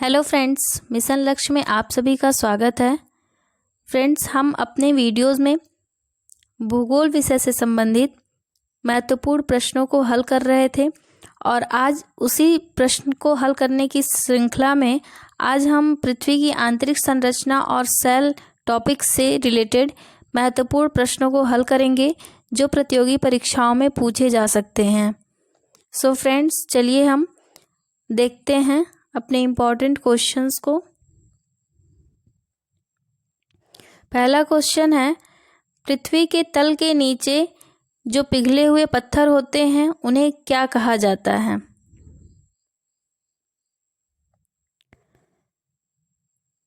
Hello friends, mission लक्ष्य में आप सभी का स्वागत है। फ्रेंड्स, हम अपने वीडियोस में भूगोल विषय से संबंधित महत्वपूर्ण प्रश्नों को हल कर रहे थे और आज उसी प्रश्न को हल करने की श्रृंखला में आज हम पृथ्वी की आंतरिक संरचना और सेल टॉपिक से रिलेटेड महत्वपूर्ण प्रश्नों को हल करेंगे जो प्रतियोगी परीक्षाओं में पूछे जा सकते हैं। सो फ्रेंड्स, चलिए हम देखते हैं अपने इम्पॉर्टेंट क्वेश्चंस को। पहला क्वेश्चन है, पृथ्वी के तल के नीचे जो पिघले हुए पत्थर होते हैं उन्हें क्या कहा जाता है?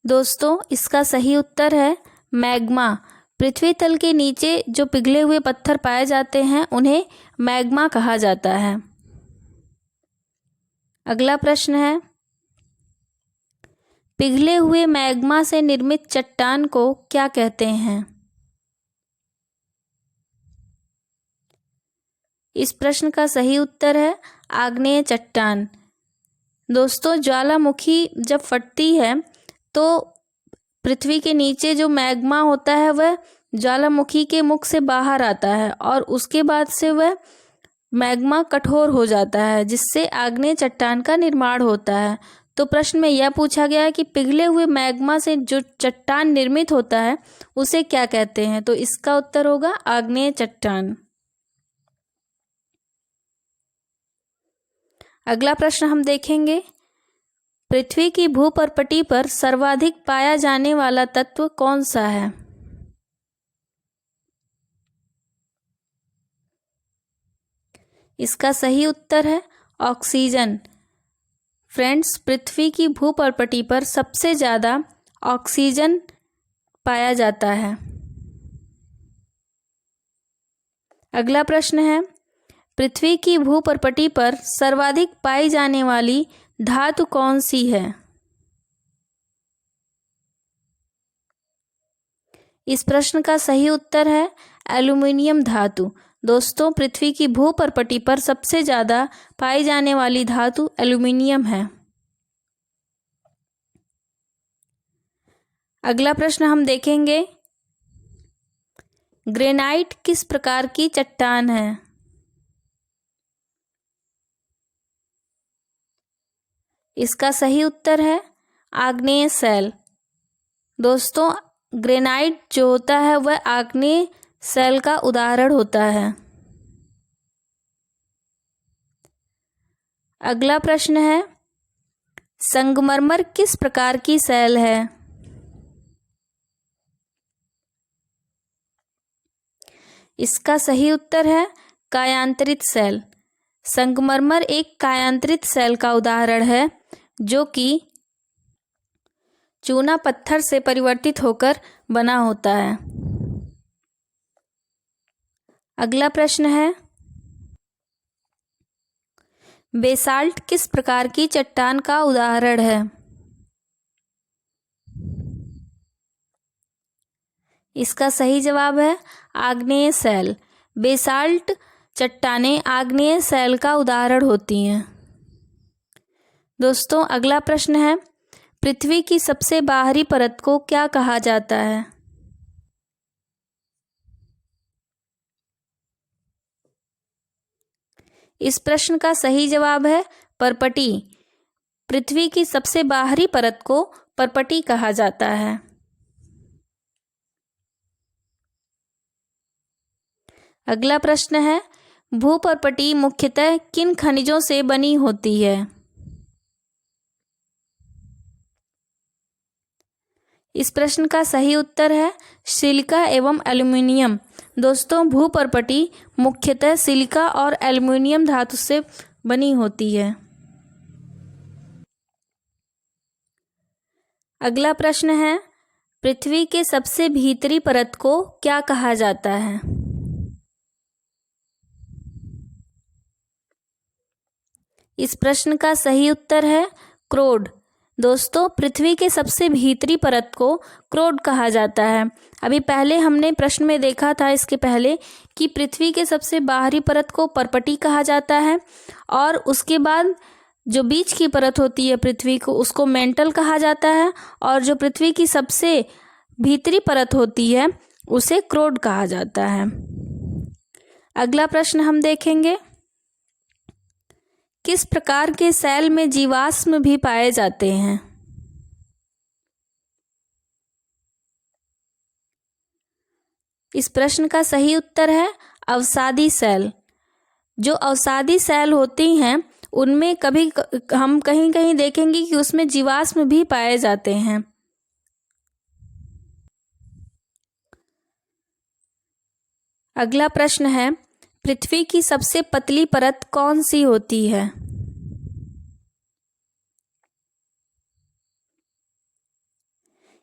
दोस्तों, इसका सही उत्तर है मैग्मा। पृथ्वी तल के नीचे जो पिघले हुए पत्थर पाए जाते हैं उन्हें मैग्मा कहा जाता है। अगला प्रश्न है, पिघले हुए मैग्मा से निर्मित चट्टान को क्या कहते हैं? इस प्रश्न का सही उत्तर है आग्नेय चट्टान। दोस्तों, ज्वालामुखी जब फटती है तो पृथ्वी के नीचे जो मैग्मा होता है वह ज्वालामुखी के मुख से बाहर आता है और उसके बाद से वह मैग्मा कठोर हो जाता है जिससे आग्नेय चट्टान का निर्माण होता है। तो प्रश्न में यह पूछा गया है कि पिघले हुए मैग्मा से जो चट्टान निर्मित होता है उसे क्या कहते हैं? तो इसका उत्तर होगा आग्नेय चट्टान। अगला प्रश्न हम देखेंगे, पृथ्वी की भूपर्पटी पर सर्वाधिक पाया जाने वाला तत्व कौन सा है? इसका सही उत्तर है ऑक्सीजन। फ्रेंड्स, पृथ्वी की भूपर्पटी पर सबसे ज़्यादा ऑक्सीजन पाया जाता है। अगला प्रश्न है, पृथ्वी की भूपर्पटी पर सर्वाधिक पाई जाने वाली धातु कौन सी है? इस प्रश्न का सही उत्तर है एल्यूमीनियम धातु। दोस्तों, पृथ्वी की भूपर्पटी पर सबसे ज़्यादा पाई जाने वाली धातु एल्यूमीनियम है। अगला प्रश्न हम देखेंगे, ग्रेनाइट किस प्रकार की चट्टान है? इसका सही उत्तर है आग्नेय सेल। दोस्तों, ग्रेनाइट जो होता है वह आग्नेय सेल का उदाहरण होता है। अगला प्रश्न है, संगमरमर किस प्रकार की सेल है? इसका सही उत्तर है कायांतरित सेल। संगमरमर एक कायांतरित सेल का उदाहरण है जो कि चूना पत्थर से परिवर्तित होकर बना होता है। अगला प्रश्न है, बेसाल्ट किस प्रकार की चट्टान का उदाहरण है? इसका सही जवाब है आग्नेय सेल। बेसाल्ट चट्टानें आग्नेय सेल का उदाहरण होती हैं। दोस्तों, अगला प्रश्न है, पृथ्वी की सबसे बाहरी परत को क्या कहा जाता है? इस प्रश्न का सही जवाब है पर्पटी। पृथ्वी की सबसे बाहरी परत को पर्पटी कहा जाता है। अगला प्रश्न है, भूपर्पटी मुख्यतः किन खनिजों से बनी होती है? इस प्रश्न का सही उत्तर है सिलिका एवं एल्यूमिनियम। दोस्तों, भूपर्पटी मुख्यतः सिलिका और एल्यूमिनियम धातु से बनी होती है। अगला प्रश्न है, पृथ्वी के सबसे भीतरी परत को क्या कहा जाता है? इस प्रश्न का सही उत्तर है क्रोड। दोस्तों, पृथ्वी के सबसे भीतरी परत को क्रोड कहा जाता है। अभी पहले हमने प्रश्न में देखा था इसके पहले कि पृथ्वी के सबसे बाहरी परत को पर्पटी कहा जाता है और उसके बाद जो बीच की परत होती है पृथ्वी को, उसको मेंटल कहा जाता है, और जो पृथ्वी की सबसे भीतरी परत होती है उसे क्रोड कहा जाता है। अगला प्रश्न हम देखेंगे, किस प्रकार के सेल में जीवाश्म भी पाए जाते हैं? इस प्रश्न का सही उत्तर है अवसादी सेल। जो अवसादी सेल होती हैं उनमें कभी हम कहीं कहीं देखेंगे कि उसमें जीवाश्म भी पाए जाते हैं। अगला प्रश्न है, पृथ्वी की सबसे पतली परत कौन सी होती है?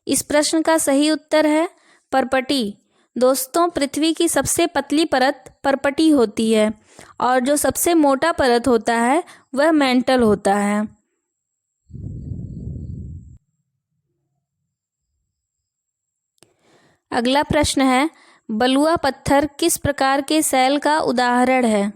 इस प्रश्न का सही उत्तर है परपटी। दोस्तों, पृथ्वी की सबसे पतली परत परपटी होती है और जो सबसे मोटा परत होता है वह मेंटल होता है। अगला प्रश्न है, बलुआ पत्थर किस प्रकार के सेल का उदाहरण है?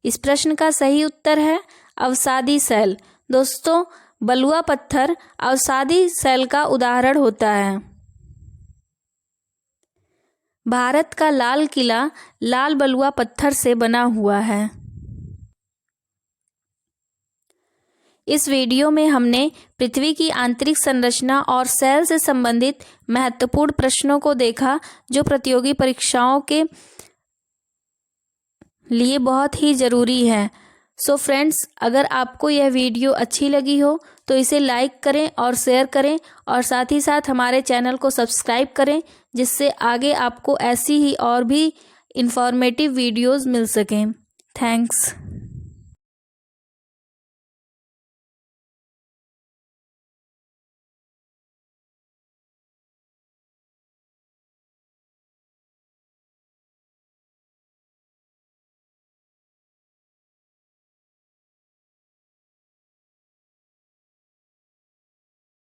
इस प्रश्न का सही उत्तर है अवसादी सेल। दोस्तों, बलुआ पत्थर अवसादी सेल का उदाहरण होता है। भारत का लाल किला लाल बलुआ पत्थर से बना हुआ है। इस वीडियो में हमने पृथ्वी की आंतरिक संरचना और सेल से संबंधित महत्वपूर्ण प्रश्नों को देखा जो प्रतियोगी परीक्षाओं के लिए बहुत ही ज़रूरी है। सो फ्रेंड्स, अगर आपको यह वीडियो अच्छी लगी हो तो इसे लाइक करें और शेयर करें, और साथ ही साथ हमारे चैनल को सब्सक्राइब करें, जिससे आगे आपको ऐसी ही और भी इंफॉर्मेटिव वीडियोस मिल सकें। थैंक्स।